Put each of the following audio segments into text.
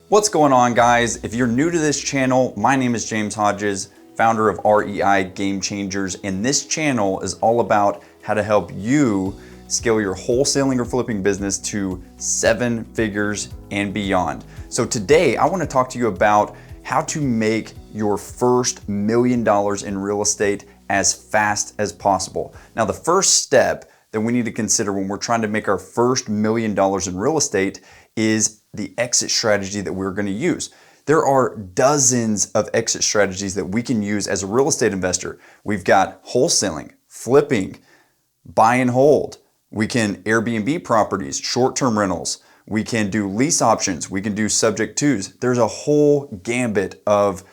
What's going on, guys? If you're new to this channel, my name is James Hodges, founder of REI Game Changers, and this channel is all about how to help you scale your wholesaling or flipping business to 7 figures and beyond. So today I want to talk to you about how to make your first $1 million in real estate as fast as possible. Now, the first step that we need to consider when we're trying to make our first $1 million in real estate is the exit strategy that we're going to use. There are dozens of exit strategies that we can use as a real estate investor. We've got wholesaling, flipping, buy and hold. We can Airbnb properties, short-term rentals. We can do lease options. We can do subject tos. There's a whole gambit of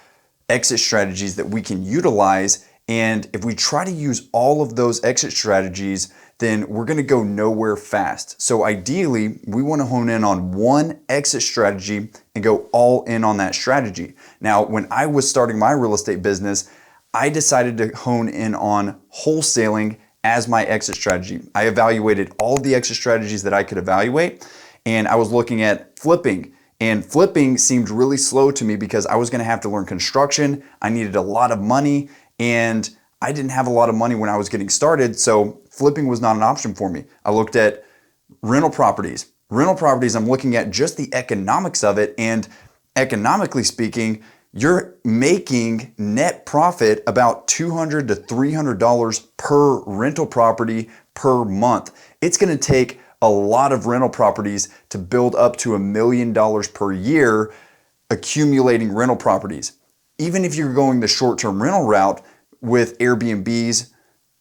exit strategies that we can utilize. And if we try to use all of those exit strategies, then we're going to go nowhere fast. So ideally, we want to hone in on one exit strategy and go all in on that strategy. Now, when I was starting my real estate business, I decided to hone in on wholesaling as my exit strategy. I evaluated all the exit strategies that I could evaluate, and I was looking at flipping. And flipping seemed really slow to me because I was going to have to learn construction. I needed a lot of money, and I didn't have a lot of money when I was getting started, so flipping was not an option for me. I looked at rental properties. Rental properties, I'm looking at just the economics of it, and economically speaking, you're making net profit about $200 to $300 per rental property per month. It's going to take a lot of rental properties to build up to $1 million per year accumulating rental properties. Even if you're going the short-term rental route with Airbnbs,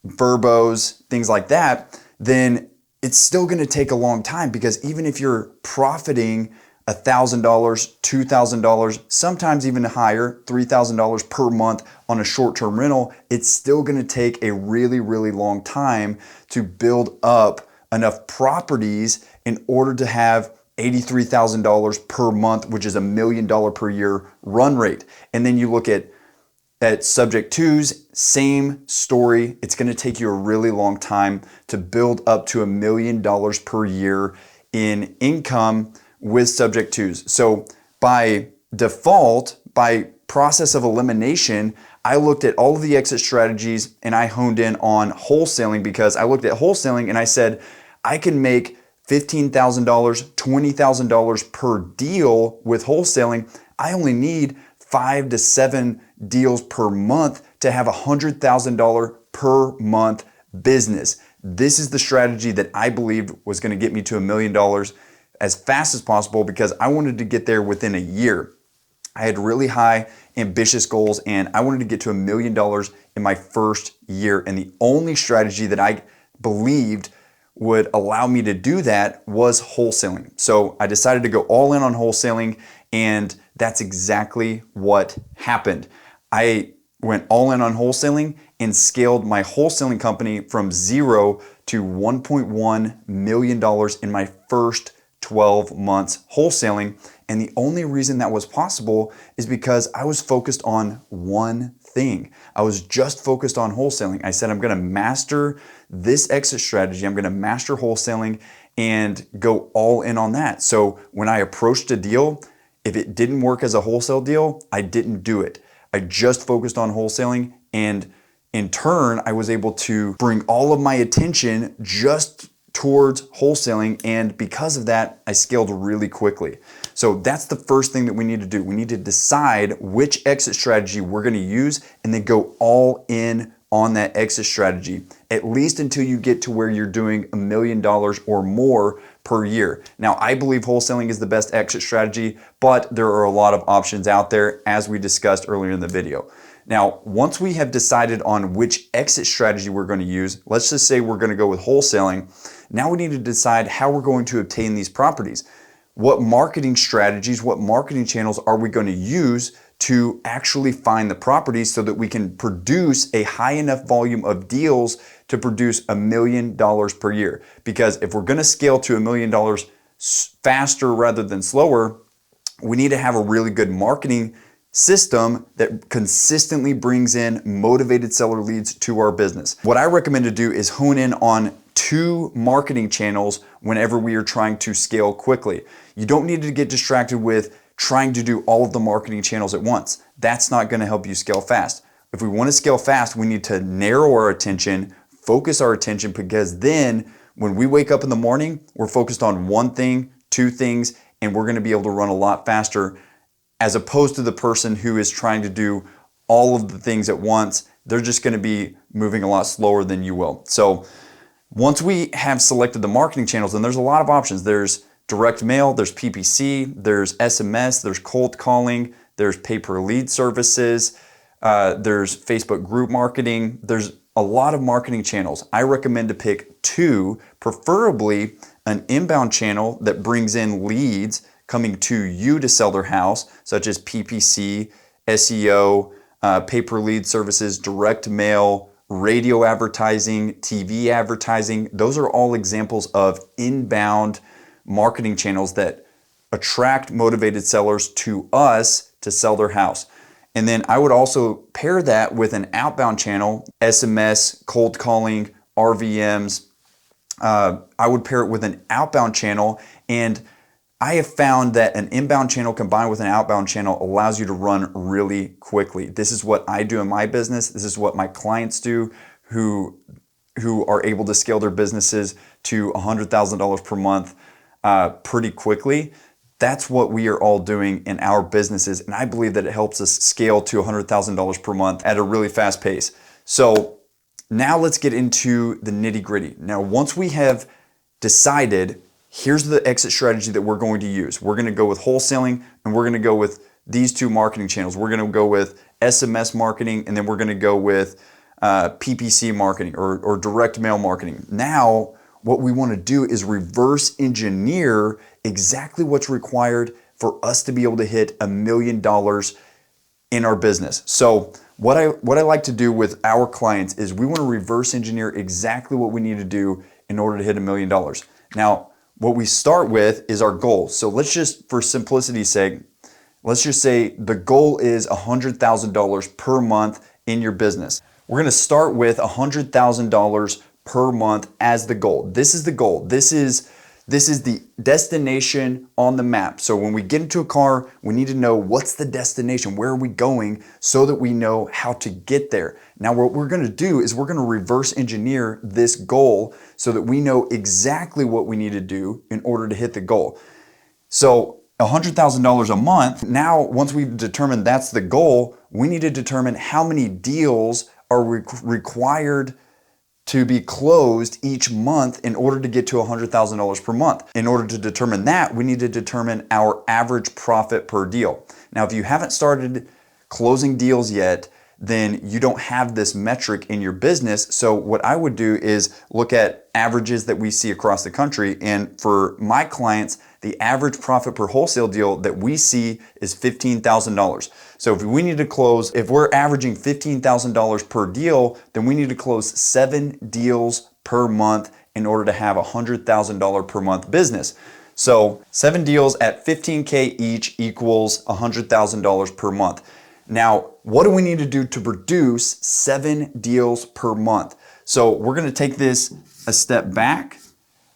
Verbos, things like that, then it's still going to take a long time, because even if you're profiting $1,000, $2,000, sometimes even higher, $3,000 per month on a short-term rental, it's still going to take a really, really long time to build up enough properties in order to have $83,000 per month, which is $1 million per year run rate. And then you look at subject twos, same story. It's going to take you a really long time to build up to $1 million per year in income with subject twos. So by default, by process of elimination, I looked at all of the exit strategies and I honed in on wholesaling, because I looked at wholesaling and I said, I can make $15,000, $20,000 per deal with wholesaling. I only need 5 to 7 deals per month to have $100,000 per month business. This is the strategy that I believed was going to get me to $1 million as fast as possible, because I wanted to get there within a year. I had really high, ambitious goals, and I wanted to get to $1 million in my first year. And the only strategy that I believed would allow me to do that was wholesaling. So I decided to go all in on wholesaling, and that's exactly what happened. I went all in on wholesaling and scaled my wholesaling company from 0 to $1.1 million in my first 12 months wholesaling. And the only reason that was possible is because I was focused on one thing. I was just focused on wholesaling. I said, I'm going to master this exit strategy. I'm going to master wholesaling and go all in on that. So when I approached a deal, if it didn't work as a wholesale deal, I didn't do it. I just focused on wholesaling, and in turn, I was able to bring all of my attention just towards wholesaling, and because of that, I scaled really quickly. So that's the first thing that we need to do. We need to decide which exit strategy we're going to use and then go all in on that exit strategy, at least until you get to where you're doing $1 million or more per year. Now, I believe wholesaling is the best exit strategy, but there are a lot of options out there, as we discussed earlier in the video. Now, once we have decided on which exit strategy we're going to use, let's just say we're going to go with wholesaling. Now we need to decide how we're going to obtain these properties. What marketing strategies, what marketing channels are we going to use to actually find the properties so that we can produce a high enough volume of deals to produce $1 million per year? Because if we're going to scale to $1 million faster rather than slower, we need to have a really good marketing system that consistently brings in motivated seller leads to our business. What I recommend to do is hone in on 2 marketing channels whenever we are trying to scale quickly. You don't need to get distracted with trying to do all of the marketing channels at once. That's not going to help you scale fast. If we want to scale fast, we need to narrow our attention, focus our attention, because then when we wake up in the morning, we're focused on one thing, two things, and we're going to be able to run a lot faster, as opposed to the person who is trying to do all of the things at once. They're just going to be moving a lot slower than you will. So once we have selected the marketing channels, and there's a lot of options. There's direct mail, there's PPC, there's SMS, there's cold calling, there's pay-per-lead services, there's Facebook group marketing. There's a lot of marketing channels. I recommend to pick two, preferably an inbound channel that brings in leads coming to you to sell their house, such as PPC, SEO, pay-per-lead services, direct mail, radio advertising, TV advertising. Those are all examples of inbound marketing channels that attract motivated sellers to us to sell their house. And then I would also pair that with an outbound channel, SMS, cold calling, RVMs. I would pair it with an outbound channel, and I have found that an inbound channel combined with an outbound channel allows you to run really quickly. This is what I do in my business. This is what my clients do who are able to scale their businesses to $100,000 per month pretty quickly. That's what we are all doing in our businesses, and I believe that it helps us scale to $100,000 per month at a really fast pace. So now let's get into the nitty-gritty. Now, once we have decided, here's the exit strategy that we're going to use. We're going to go with wholesaling, and we're going to go with these two marketing channels. We're going to go with SMS marketing, and then we're going to go with PPC marketing or direct mail marketing. Now, what we want to do is reverse engineer exactly what's required for us to be able to hit $1 million in our business. So what I like to do with our clients is we want to reverse engineer exactly what we need to do in order to hit $1 million. Now, what we start with is our goal. So let's just, for simplicity's sake, let's just say the goal is $100,000 per month in your business. We're going to start with $100,000 per month as the goal. This is the goal. This is the destination on the map. So when we get into a car, we need to know what's the destination, where are we going, so that we know how to get there. Now what we're going to do is we're going to reverse engineer this goal so that we know exactly what we need to do in order to hit the goal. So $100,000 a month. Now, once we've determined that's the goal, we need to determine how many deals are required to be closed each month in order to get to $100,000 per month. In order to determine that, we need to determine our average profit per deal. Now, if you haven't started closing deals yet, then you don't have this metric in your business. So what I would do is look at averages that we see across the country. And for my clients, the average profit per wholesale deal that we see is $15,000. So if we need to close, if we're averaging $15,000 per deal, then we need to close 7 deals per month in order to have a $100,000 per month business. So 7 deals at $15K each equals $100,000 per month. Now, what do we need to do to produce 7 deals per month? So we're going to take this a step back,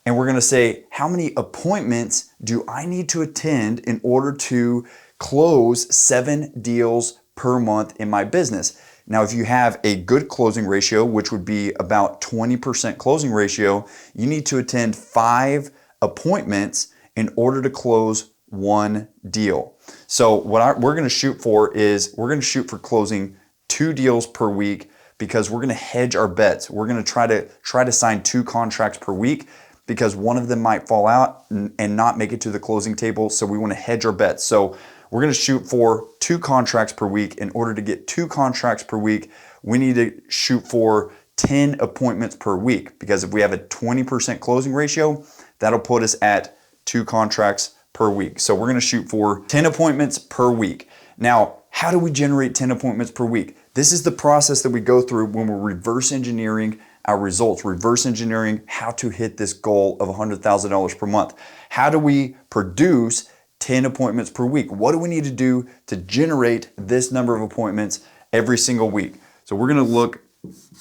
and we're going to say, how many appointments do I need to attend in order to close 7 deals per month in my business? Now, if you have a good closing ratio, which would be about 20% closing ratio, you need to attend 5 appointments in order to close 1 deal. So what we're going to shoot for is we're going to shoot for closing 2 deals per week, because we're going to hedge our bets. We're going to try to sign 2 contracts per week, because one of them might fall out and not make it to the closing table. So we want to hedge our bets. So we're going to shoot for 2 contracts per week. In order to get 2 contracts per week, we need to shoot for 10 appointments per week, because if we have a 20% closing ratio, that'll put us at 2 contracts per week. So we're going to shoot for 10 appointments per week. Now, how do we generate 10 appointments per week? This is the process that we go through when we're reverse engineering our results, reverse engineering how to hit this goal of $100,000 per month. How do we produce 10 appointments per week? What do we need to do to generate this number of appointments every single week? So we're going to look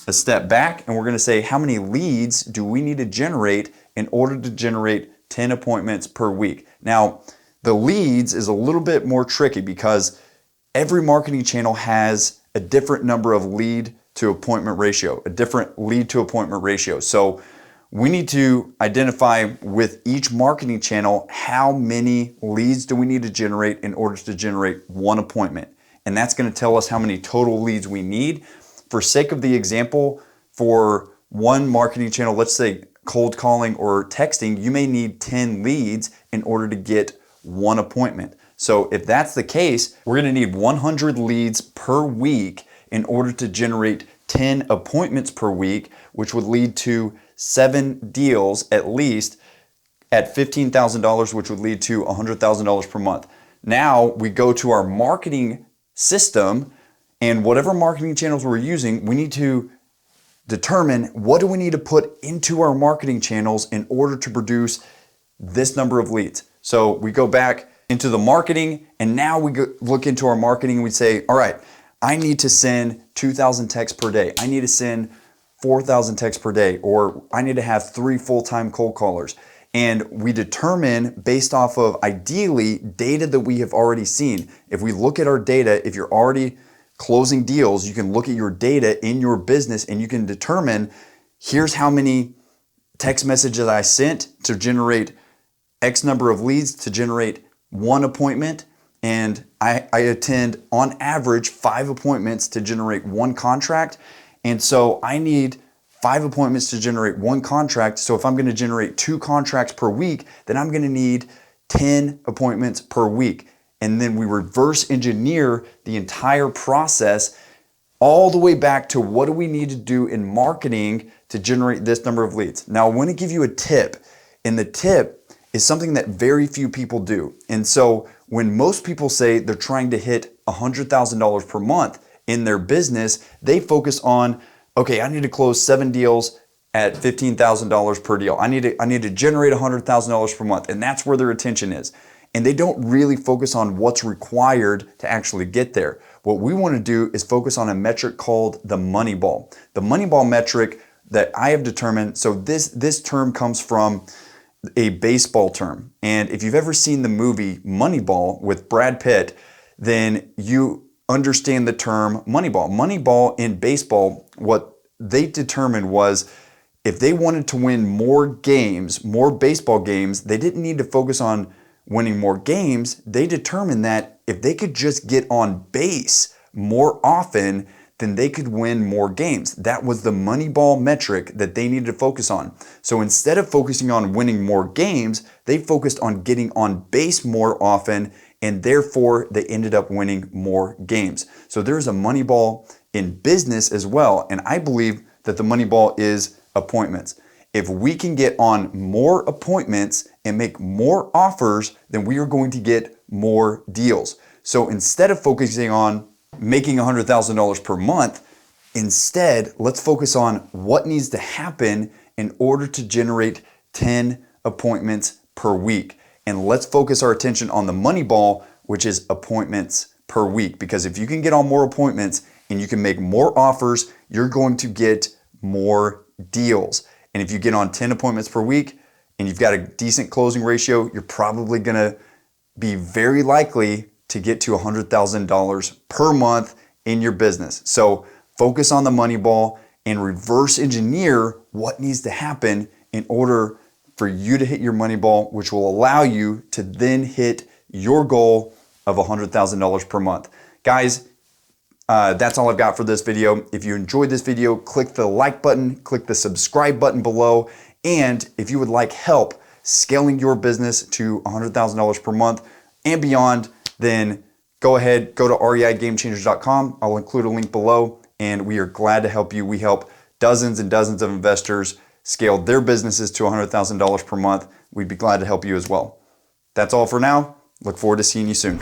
a step back, and we're going to say, how many leads do we need to generate in order to generate 10 appointments per week? Now, The leads is a little bit more tricky because every marketing channel has a different number of lead to appointment ratio, a different lead to appointment ratio. So we need to identify with each marketing channel how many leads do we need to generate in order to generate one appointment. And that's going to tell us how many total leads we need. For sake of the example, for one marketing channel, let's say cold calling or texting, you may need 10 leads in order to get one appointment. So if that's the case, we're going to need 100 leads per week in order to generate 10 appointments per week, which would lead to 7 deals at least at $15,000, which would lead to $100,000 per month. Now we go to our marketing system, and whatever marketing channels we're using, we need to determine what do we need to put into our marketing channels in order to produce this number of leads. So we go back into the marketing, and now we look into our marketing and we say, all right, I need to send 2,000 texts per day. I need to send 4,000 texts per day, or I need to have 3 full-time cold callers. And we determine based off of ideally data that we have already seen. If we look at our data, if you're already closing deals, you can look at your data in your business and you can determine, here's how many text messages I sent to generate X number of leads to generate one appointment, and I attend on average 5 appointments to generate one contract. And so I need 5 appointments to generate one contract. So if I'm going to generate 2 contracts per week, then I'm going to need 10 appointments per week. And then we reverse engineer the entire process all the way back to what do we need to do in marketing to generate this number of leads. Now I want to give you a tip, and the tip is something that very few people do. And so when most people say they're trying to hit $100,000 per month in their business, they focus on, okay, I need to close 7 deals at $15,000 per deal. I need to generate $100,000 per month, and that's where their attention is. And they don't really focus on what's required to actually get there. What we want to do is focus on a metric called the money ball. The money ball metric that I have determined, so this term comes from a baseball term. And if you've ever seen the movie Moneyball with Brad Pitt, then you understand the term Moneyball. Moneyball in baseball, what they determined was if they wanted to win more games, more baseball games, they didn't need to focus on winning more games. They determined that if they could just get on base more often, then they could win more games. That was the Moneyball metric that they needed to focus on. So instead of focusing on winning more games, they focused on getting on base more often, and therefore they ended up winning more games. So there's a Moneyball in business as well, and I believe that the Moneyball is appointments. If we can get on more appointments and make more offers, then we are going to get more deals. So instead of focusing on making $100,000 per month, instead, let's focus on what needs to happen in order to generate 10 appointments per week. And let's focus our attention on the money ball, which is appointments per week. Because if you can get on more appointments and you can make more offers, you're going to get more deals. And if you get on 10 appointments per week and you've got a decent closing ratio, you're probably gonna be very likely to get to $100,000 per month in your business. So focus on the money ball and reverse engineer what needs to happen in order for you to hit your money ball, which will allow you to then hit your goal of $100,000 per month. Guys, that's all I've got for this video. If you enjoyed this video, click the like button, click the subscribe button below, and if you would like help scaling your business to $100,000 per month and beyond, then go ahead, go to reigamechangers.com. I'll include a link below, and we are glad to help you. We help dozens and dozens of investors scale their businesses to $100,000 per month. We'd be glad to help you as well. That's all for now. Look forward to seeing you soon.